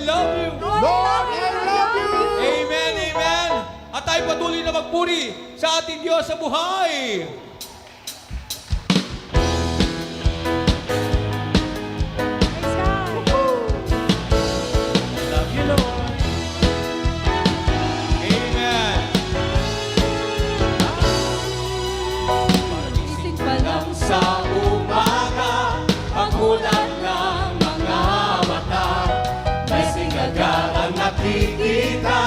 love you. Lord, I love you. Amen, amen. At tayo patuloy na magpuri sa ating Diyos sa buhay. Love you, Lord. Amen. Gising pa lang Sa umaga, pagmulan ng mga mata, may singagal ang nakikita,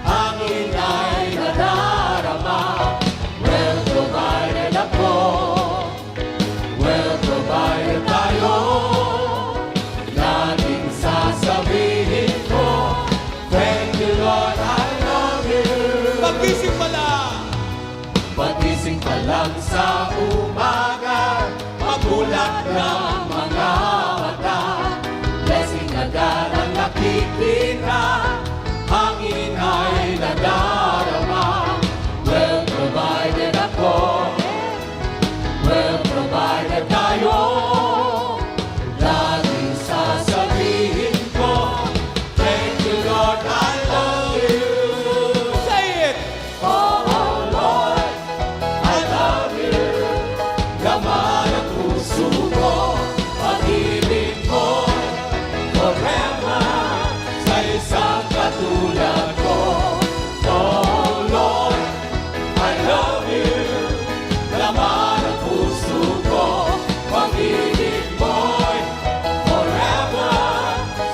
hangin ay nadarama. Well provided ako, well provided tayo, laging sasabihin ko, thank you Lord, I love you. Pag-isip pala. Pagising pa lang sa umaga, magulat ng mga mata, blessing agad ang nakikita, hangin ay nadarama. Well provided ako, well provided tayo, laging sasabihin ko, thank you Lord, I love you. Say it. Oh Lord, I love you. Laman ang puso ko, pag-ibig mo, forever, sa isang katulad ko. Oh Lord, I love you. Laman ang puso ko, pag-ibig mo, forever,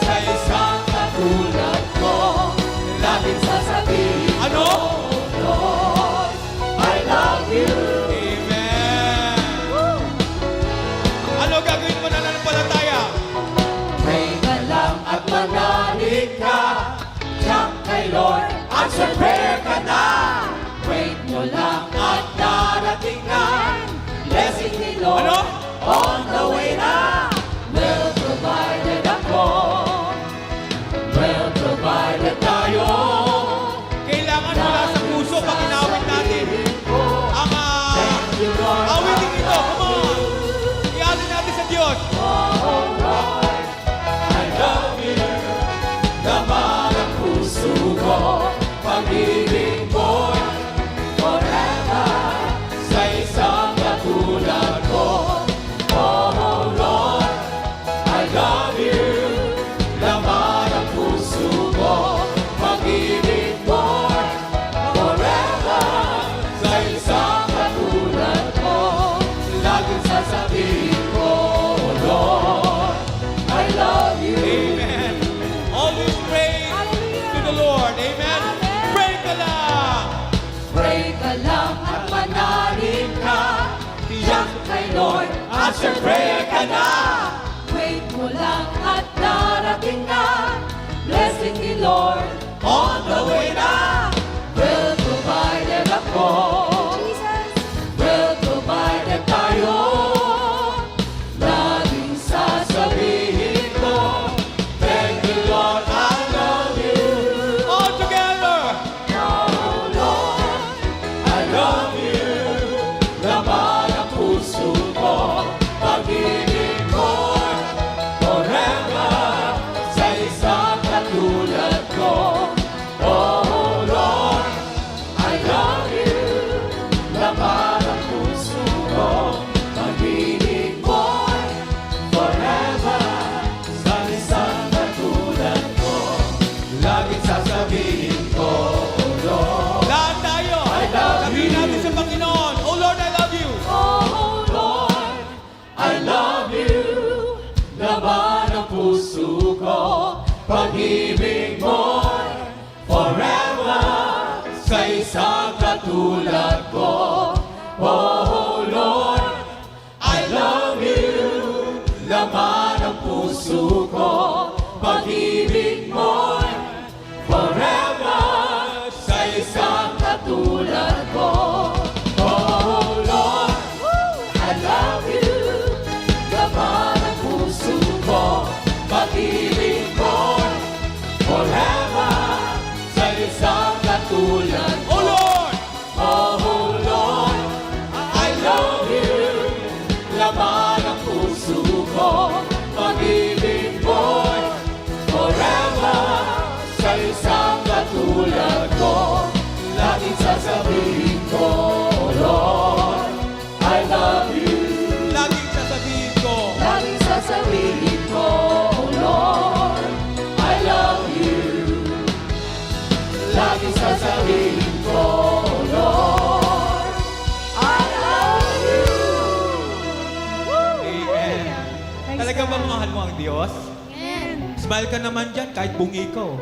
sa isang katulad ko. Laging sasabihin, Ano? Lord, I love you. Amen. Ano gagawin mo na nanampalataya? Pray ka lang at manalig ka, tiyak kay Lord, answer prayer ka na. Wait mo lang at darating na, blessing ni Lord, Ano? on the way na. Well provided ako, well provided tayo. Kailangan mula sa puso pag inawit natin ang Thank you Lord, awitin ito. Come on. Ialin natin sa Diyos. oh Lord, I love you. Laman ang puso ko, pag-ibig mo, forever, sa isang katulad ko. Oh Lord, I love you. Laman ang puso ko, pag-ibig mo, forever, sa isang katulad ko. Laging sasabihin ko, Lord, I love you. Amen. Always pray to the Lord. Amen. Pray ka lang. Pray ka lang at manalig ka, tiyak kay Lord, answer prayer ka na. Wait mo lang at darating na, Blessing ni Lord, on the way na. Well provided ako, Jesus. well provided tayo. Laging sasabihin ko, thank you Lord, I love you. All together. Oh Lord, I love you. Laman ang puso ko, pag-ibig mo, forever, sa isang katulad ko. Oh Lord, I love you. Laman ang puso ko, pag-ibig mo, forever, sa isang katulad ko. Laging sasabihin ko, oh Lord, Lahat tayo. love Sabihin you. natin sa Panginoon. Oh Lord, I love you. oh Lord, I love you. Laman ang puso ko, pag-ibig mo, forever, sa isang katulad ko. Oh Lord, I love you. Laman ang puso ko, pag-ibig mo, forever, sa isang katulad ko. Oh Lord, I love you. Laman ang puso ko, pag-ibig mo, Diyos? Amen. Smile ka naman dyan kahit bungi ko.